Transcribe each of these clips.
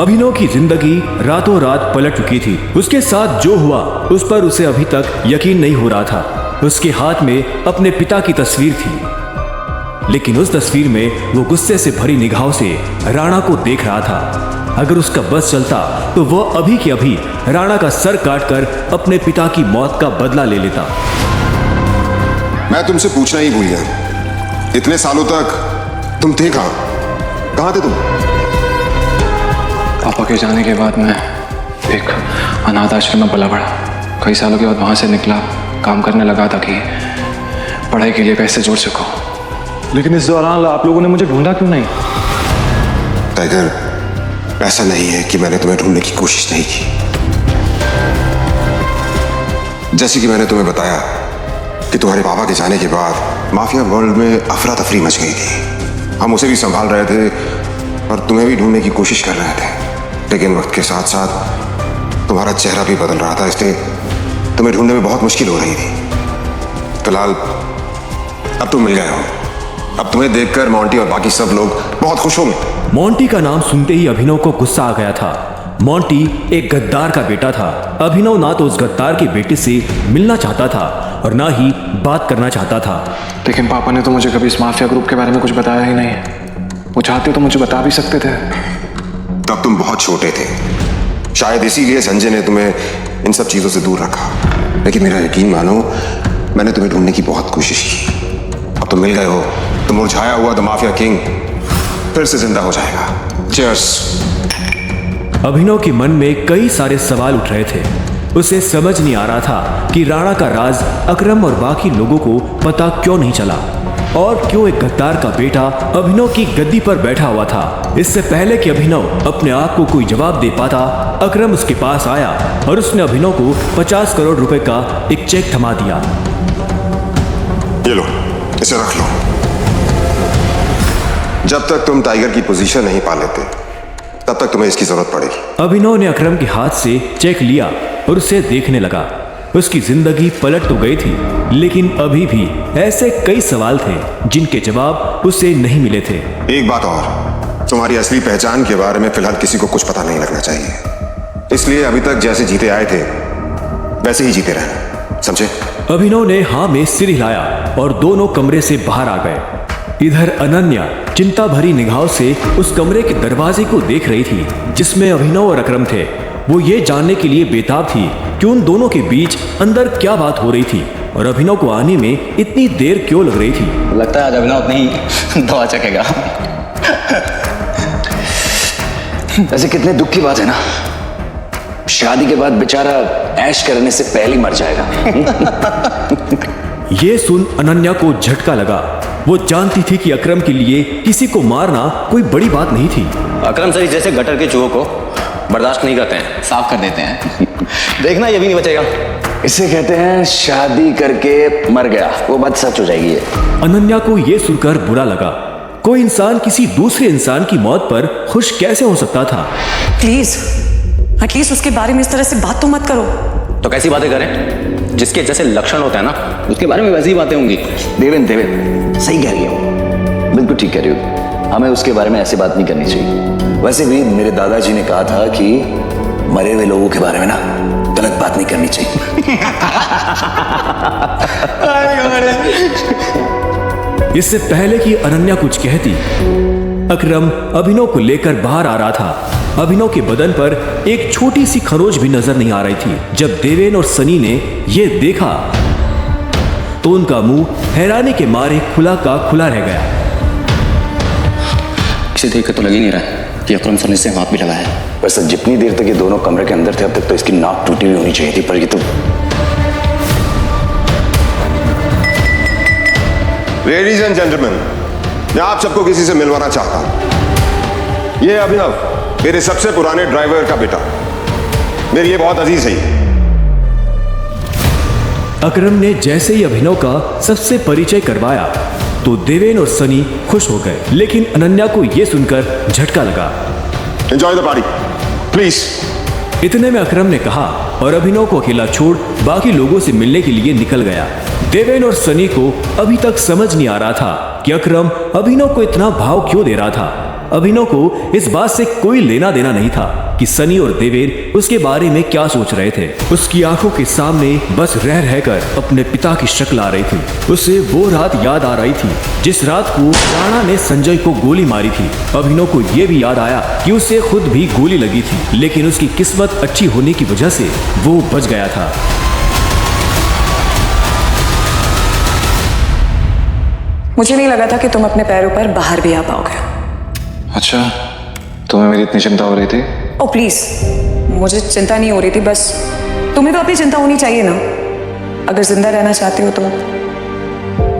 अभिनव की जिंदगी रातों रात पलट चुकी थी। उसके साथ जो हुआ उस पर उसे अभी तक यकीन नहीं हो रहा था। उसके हाथ में अपने पिता की तस्वीर थी, लेकिन उस तस्वीर में वो गुस्से से भरी निगाहों से राणा को देख रहा था। अगर उसका बस चलता तो वह अभी के अभी राणा का सर काटकर अपने पिता की मौत का बदला ले लेता। मैं तुमसे पूछना ही भूल गया, इतने सालों तक तुम थे कहां थे तुम? पापा के जाने के बाद मैं एक अनाथ आश्रम में पला बड़ा। कई सालों के बाद वहां से निकला, काम करने लगा ताकि पढ़ाई के लिए पैसे जोड़ सकूं। लेकिन इस दौरान आप लोगों ने मुझे ढूंढा क्यों नहीं? टाइगर, ऐसा नहीं है कि मैंने तुम्हें ढूंढने की कोशिश नहीं की। जैसे कि मैंने तुम्हें बताया कि तुम्हारे पापा के जाने के बाद माफिया वर्ल्ड में अफरा तफरी मच गई थी। हम उसे भी संभाल रहे थे और तुम्हें भी ढूंढने की कोशिश कर रहे थे, लेकिन वक्त के साथ साथ तुम्हारा चेहरा भी बदल रहा था, इसलिए तुम्हें ढूंढने में बहुत मुश्किल हो रही थी। फिलहाल अब तुम मिल गए हो। अब तुम्हें देखकर मोंटी और बाकी सब लोग बहुत खुश होंगे। मोंटी का नाम सुनते ही अभिनव को गुस्सा आ गया था। मोंटी एक गद्दार का बेटा था। अभिनव ना तो उस गद्दार के बेटे से मिलना चाहता था और ना ही बात करना चाहता था। लेकिन पापा ने तो मुझे कभी इस माफिया ग्रुप के बारे में कुछ बताया ही नहीं। वो चाहते तो मुझे बता भी सकते थे। तब तुम बहुत छोटे थे, शायद इसीलिए संजय ने तुम्हें इन सब चीजों से दूर रखा। लेकिन मेरा यकीन मानो, मैंने तुम्हें ढूंढने की बहुत कोशिश की। अब तुम मिल गए हो तो मुरझाया हुआ द माफिया किंग फिर से जिंदा हो जाएगा। चीयर्स। अभिनव के मन में कई सारे सवाल उठ रहे थे। उसे समझ नहीं आ रहा था कि राणा का राज अकरम और बाकी लोगों को पता क्यों नहीं चला और क्यों एक गद्दार का बेटा अभिनव की गद्दी पर बैठा हुआ था। इससे पहले कि अभिनव अपने आप को कोई जवाब दे पाता, अकरम उसके पास आया और उसने अभिनव को 50 करोड़ रुपए का एक चेक थमा दिया। ये लो, इसे रख लो। जब तक तुम टाइगर की पोजीशन नहीं पा लेते तब तक तुम्हें इसकी जरूरत पड़ेगी। अभिनव ने अकरम के हाथ से चेक लिया और उसे देखने लगा। उसकी जिंदगी पलट तो गई थी, लेकिन अभी भी ऐसे कई सवाल थे जिनके जवाब उसे नहीं मिले थे। एक बात और, तुम्हारी असली पहचान के बारे में फिलहाल किसी को कुछ पता नहीं लगना चाहिए। इसलिए अभी तक जैसे जीते आए थे वैसे ही जीते रहना, समझे? अभिनव ने हाँ में सिर हिलाया और दोनों कमरे से बाहर आ गए। इधर अनन्या चिंता भरी निगाहों से उस कमरे के दरवाजे को देख रही थी जिसमें अभिनव और अकरम थे। वो ये जानने के लिए बेताब थी कि उन दोनों के बीच अंदर क्या बात हो रही थी और अभिनव को आने में इतनी देर क्यों लग रही थी। लगता है आज अभिनव अपनी दवा चखेगा। ऐसे कितने दुख की बात है ना, शादी के बाद बेचारा ऐश करने से पहले मर जाएगा। ये सुन अनन्या को झटका लगा। वो जानती थी कि अकरम के लिए किसी को मारना कोई बड़ी बात नहीं थी। अकरम सर जैसे गटर के चूहों को बर्दाश्त नहीं करते हैं, साफ कर देते हैं। देखना ये भी नहीं बचेगा। इसे कहते हैं शादी करके मर गया, वो बात सच हो जाएगी। अनन्या को यह सुनकर बुरा लगा। कोई इंसान किसी दूसरे इंसान की मौत पर खुश कैसे हो सकता था? प्लीज एटलीस्ट उसके बारे में इस तरह से बात तो मत करो। तो कैसी बातें करें? जिसके जैसे लक्षण होते हैं ना, उसके बारे में वैसी ही बातें होंगी। देवेंद्र सही कह रही हो, बिल्कुल ठीक कह रही हो। हमें उसके बारे में ऐसी बात नहीं करनी चाहिए। वैसे भी मेरे दादाजी ने कहा था कि मरे हुए लोगों के बारे में ना गलत बात नहीं करनी चाहिए। इससे पहले कि अनन्या कुछ कहती, अकरम अभिनव को लेकर बाहर आ रहा था। अभिनव के बदन पर एक छोटी सी खरोच भी नजर नहीं आ रही थी। जब देवेन और सनी ने यह देखा तो उनका मुंह हैरानी के मारे खुला का खुला रह गया। इसे देख कर तो लग ही नहीं रहा कि अकरम सर ने इसे हाथ भी लगाया है। वैसे जितनी देर तक ये दोनों कमरे के अंदर थे अब तक तो इसकी नाक टूटी हुई होनी चाहिए थी, पर ये तो। लेडीज एंड जेंटलमैन, मैं आप सबको किसी से मिलवाना चाहता हूं। ये अभिनव मेरे सबसे पुराने ड्राइवर का बेटा, मेरी ये बहुत अजीज है। अकरम ने जैसे ही अभिनव का सबसे परिचय करवाया तो देवेन और सनी खुश हो गए, लेकिन अनन्या को यह सुनकर झटका लगा। Enjoy the party please. इतने में अकरम ने कहा और अभिनव को अकेला छोड़ बाकी लोगों से मिलने के लिए निकल गया। देवेन और सनी को अभी तक समझ नहीं आ रहा था कि अकरम अभिनव को इतना भाव क्यों दे रहा था। अभिनव को इस बात से कोई लेना देना नहीं था कि सनी और देवेन उसके बारे में क्या सोच रहे थे। उसकी आंखों के सामने बस रह रहकर अपने पिता की शक्ल आ रही थी। उसे वो रात याद आ रही थी जिस रात को राणा ने संजय को गोली मारी थी। अभिनव को यह भी याद आया कि उसे खुद भी गोली लगी थी, लेकिन उसकी किस्मत अच्छी होने की वजह से वो बच गया था। मुझे नहीं लगा था कि तुम अपने पैरों पर बाहर भी आ पाओगे। अच्छा, तुम्हें मेरी इतनी चिंता हो रही थी? ओ प्लीज, मुझे चिंता नहीं हो रही थी, बस तुम्हें तो अपनी चिंता होनी चाहिए ना। अगर जिंदा रहना चाहते हो तो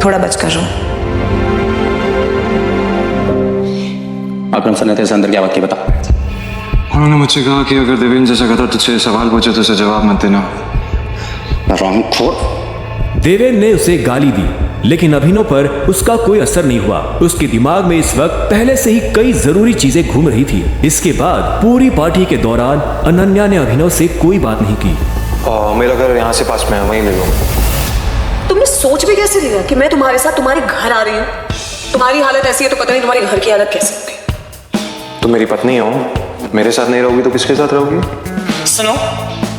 थोड़ा बच कर रहो। अकरम सर ने तेरे से अंदर क्या बात की, बता। उन्होंने मुझसे कहा कि अगर देवेन जैसा कहता तुझसे सवाल पूछे तो उसे जवाब मत देना। देवेन ने उसे गाली दी, लेकिन अभिनव पर उसका कोई असर नहीं हुआ। उसके दिमाग में इस वक्त पहले से ही कई जरूरी चीजें घूम रही थी। इसके बाद पूरी पार्टी के दौरान अनन्या ने अभिनव से कोई बात नहीं की। मेरा घर यहाँ से पास में है, वहीं ले लो। तुमने सोच भी कैसे लिया कि मैं तुम्हारे साथ तुम्हारे घर आ रही हूँ? तुम्हारी हालत ऐसी है तो पता नहीं तुम्हारे घर की हालत कैसे होगी। तुम मेरी पत्नी हो, मेरे साथ नहीं रहोगी तो किसके साथ रहोगी? सुनो,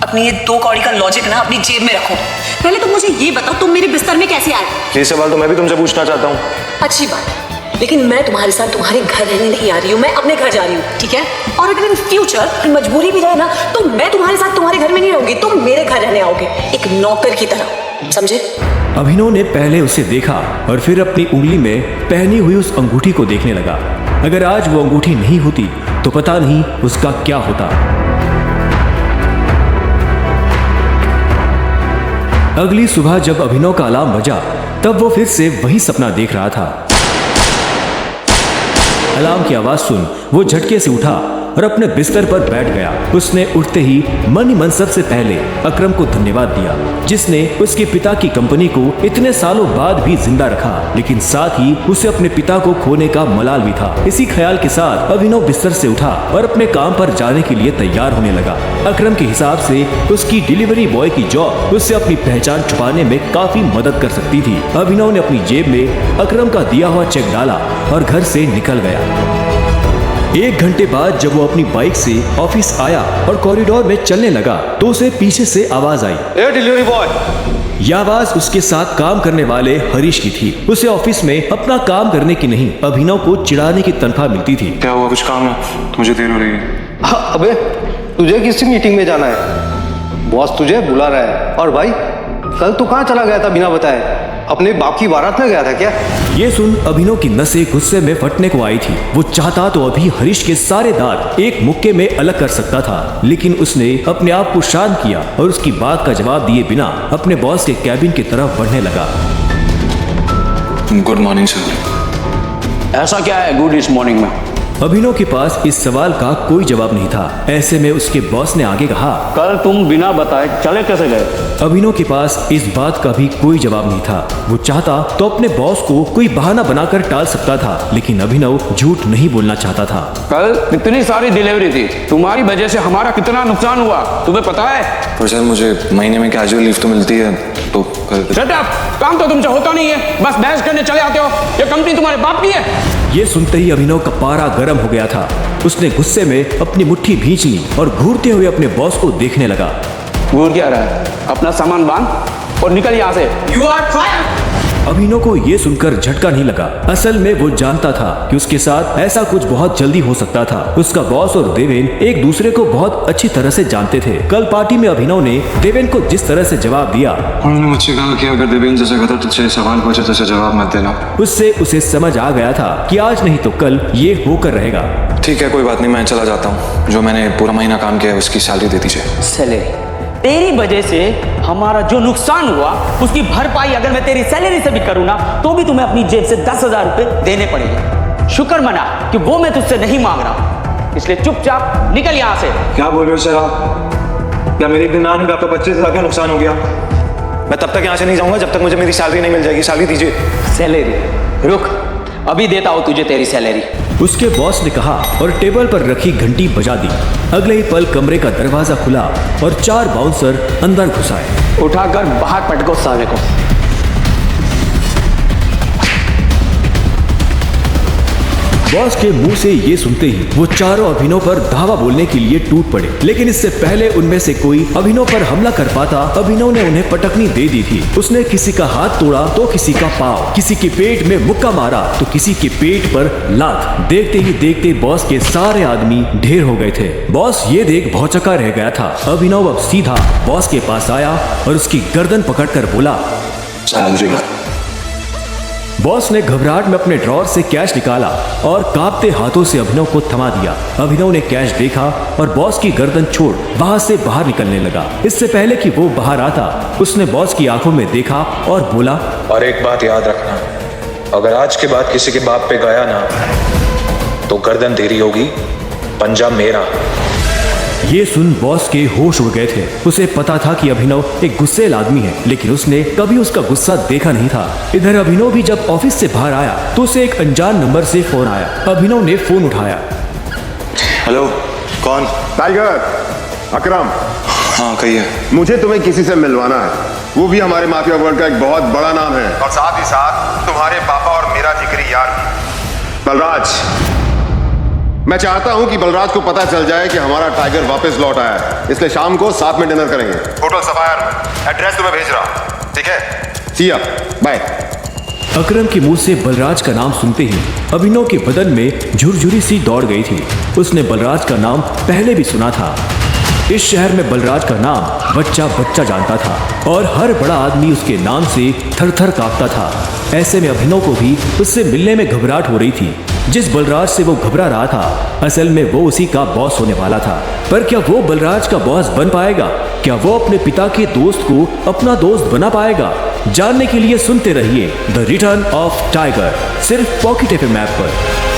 अपनी ये 2 कौड़ी का लॉजिक ना अपनी जेब में रखो। पहले तुम मुझे ये बताओ, तुम मेरे बिस्तर में कैसे आए? ये सवाल तो मैं भी तुमसे पूछना चाहता हूँ। अच्छी बात है, लेकिन मैं तुम्हारे साथ तुम्हारे घर रहने नहीं आ रही हूँ, मैं अपने घर जा रही हूँ, ठीक है? और अगर इन फ्यूचर मजबूरी भी रहे ना तो मैं तुम्हारे साथ तुम्हारे घर में नहीं रहूंगी, तुम मेरे घर रहने आओगे एक नौकर की तरह, समझे? अभिनव ने पहले उसे देखा और फिर अपनी उंगली में पहनी हुई उस अंगूठी को देखने लगा। अगर आज वो अंगूठी नहीं होती तो पता नहीं उसका क्या होता। अगली सुबह जब अभिनव का अलार्म बजा तब वो फिर से वही सपना देख रहा था। अलार्म की आवाज सुन वो झटके से उठा और अपने बिस्तर पर बैठ गया। उसने उठते ही मन ही मन सबसे पहले अकरम को धन्यवाद दिया, जिसने उसके पिता की कंपनी को इतने सालों बाद भी जिंदा रखा, लेकिन साथ ही उसे अपने पिता को खोने का मलाल भी था। इसी ख्याल के साथ अभिनव बिस्तर से उठा और अपने काम पर जाने के लिए तैयार होने लगा। अकरम के हिसाब से उसकी डिलीवरी बॉय की जॉब उससे अपनी पहचान छुपाने में काफी मदद कर सकती थी। अभिनव ने अपनी जेब में अकरम का दिया हुआ चेक डाला और घर से निकल गया। 1 घंटे बाद जब वो अपनी बाइक से ऑफिस आया और कॉरिडोर में चलने लगा तो उसे पीछे से आवाज आई, ए डिलीवरी बॉय। यह आवाज उसके साथ काम करने वाले हरीश की थी। उसे ऑफिस में अपना काम करने की नहीं, अभिनव को चिढ़ाने की तनख्वाह मिलती थी। क्या हुआ, कुछ काम है? मुझे देर हो रही है। अबे तुझे किसी मीटिंग में जाना है, बॉस तुझे बुला रहा है। और भाई कल तू कहाँ चला गया था बिना बताए? अपने बाप की बारात में गया था क्या? ये सुन अभिनव की नसें गुस्से में फटने को आई थी। वो चाहता तो अभी हरीश के सारे दांत एक मुक्के में अलग कर सकता था, लेकिन उसने अपने आप को शांत किया और उसकी बात का जवाब दिए बिना अपने बॉस के कैबिन की तरफ बढ़ने लगा। Good morning sir. ऐसा क्या है गुड इस मॉर्निंग में? अभिनव के पास इस सवाल का कोई जवाब नहीं था। ऐसे में उसके बॉस ने आगे कहा, कल तुम बिना बताए चले कैसे गए? अभिनव के पास इस बात का भी कोई जवाब नहीं था। वो चाहता तो अपने बॉस को कोई बहाना बनाकर टाल सकता था, लेकिन अभिनव झूठ नहीं बोलना चाहता था। कल इतनी सारी डिलीवरी थी, तुम्हारी वजह से हमारा कितना नुकसान हुआ तुम्हें पता है? पर सर मुझे महीने में कैजुअल लीव तो मिलती है, तो शट अप, काम तो तुमसे होता नहीं है, बस बहस करने चले आते हो। ये कंपनी तुम्हारे बाप की है? ये सुनते ही अभिनव का पारा गर्म हो गया था। उसने गुस्से में अपनी मुट्ठी भींच ली और घूरते हुए अपने बॉस को देखने लगा। घूर क्या रहा है? अपना सामान बांध और निकल यहाँ से। You are fire. अभिनव को यह सुनकर झटका नहीं लगा। असल में वो जानता था कि उसके साथ ऐसा कुछ बहुत जल्दी हो सकता था। उसका बॉस और देवेन एक दूसरे को बहुत अच्छी तरह से जानते थे। कल पार्टी में अभिनव ने देवेन को जिस तरह से जवाब दिया, उन्होंने मुझसे कहा कि अगर देवेन जैसा कहता तुझसे सवाल पूछे तो उसे जवाब मत देना। उससे उसे समझ आ गया था कि आज नहीं तो कल ये होकर रहेगा। ठीक है, कोई बात नहीं, मैं चला जाता हूँ। जो मैंने पूरा महीना काम किया है उसकी सैलरी दे दीजिए। सैलरी? तेरी वजह से हमारा जो नुकसान हुआ उसकी भरपाई अगर मैं तेरी सैलरी से भी करूँ ना तो भी तुम्हें अपनी जेब से 10,000 रुपए देने पड़ेंगे। शुक्र मना कि वो मैं तुझसे नहीं मांग रहा, इसलिए चुपचाप निकल यहाँ से। क्या बोल रहे हो सर आप? क्या मेरे एक दिन आने में आपका 25,000 का नुकसान हो गया? मैं तब तक यहाँ से नहीं जाऊंगा जब तक मुझे मेरी सैलरी नहीं मिल जाएगी। सैलरी दीजिए। सैलरी? रुक, अभी देता हूँ तुझे तेरी सैलरी। उसके बॉस ने कहा और टेबल पर रखी घंटी बजा दी। अगले ही पल कमरे का दरवाजा खुला और 4 बाउंसर अंदर घुस आए। उठाकर बाहर पटको साले को। बॉस के मुंह से ये सुनते ही वो चारों अभिनव पर धावा बोलने के लिए टूट पड़े, लेकिन इससे पहले उनमें से कोई अभिनव पर हमला कर पाता, अभिनव ने उन्हें पटकनी दे दी थी। उसने किसी का हाथ तोड़ा तो किसी का पाँव, किसी के पेट में मुक्का मारा तो किसी के पेट पर लात। देखते ही देखते बॉस के सारे आदमी ढेर हो गए थे। बॉस ये देख भौचक्का रह गया था। अभिनव अब सीधा बॉस के पास आया और उसकी गर्दन पकड़कर बोला, बॉस ने घबराहट में अपने ड्रॉर से कैश निकाला और कांपते हाथों से अभिनव को थमा दिया। अभिनव ने कैश देखा और बॉस की गर्दन छोड़ वहां से बाहर निकलने लगा। इससे पहले कि वो बाहर आता, उसने बॉस की आंखों में देखा और बोला, और एक बात याद रखना, अगर आज के बाद किसी के बाप पे गया ना तो गर्दन तेरी होगी, पंजा मेरा। ये सुन बॉस के होश उड़ गए थे। उसे पता था कि अभिनव एक गुस्सेल आदमी है, लेकिन उसने कभी उसका गुस्सा देखा नहीं था। इधर अभिनव भी जब ऑफिस से बाहर आया तो उसे एक अनजान नंबर से फोन आया। अभिनव ने फोन उठाया। हेलो, कौन? टाइगर, अकरम। हाँ कहिए। मुझे तुम्हें किसी से मिलवाना है, वो भी हमारे माफिया वर्ल्ड का एक बहुत बड़ा नाम है, और साथ ही साथ तुम्हारे पापा और मेरा जिगरी यार भी, बलराज। मैं चाहता हूं कि बलराज को पता चल जाए कि हमारा टाइगर वापस लौट आया है, इसलिए शाम को साथ में डिनर करेंगे, होटल सफायर में। एड्रेस तुम्हें भेज रहा, ठीक है? सी या, बाय। अकरम के मुंह से बलराज का नाम सुनते ही अभिनव के बदन में झुरझुरी सी दौड़ गई थी। उसने बलराज का नाम पहले भी सुना था। इस शहर में बलराज का नाम बच्चा बच्चा जानता था और हर बड़ा आदमी उसके नाम से थर थर कांपता था। ऐसे में अभिनव को भी उससे मिलने में घबराहट हो रही थी। जिस बलराज से वो घबरा रहा था, असल में वो उसी का बॉस होने वाला था। पर क्या वो बलराज का बॉस बन पाएगा? क्या वो अपने पिता के दोस्त को अपना दोस्त बना पाएगा? जानने के लिए सुनते रहिए द रिटर्न ऑफ टाइगर, सिर्फ पॉकेट एफएम ऐप पर।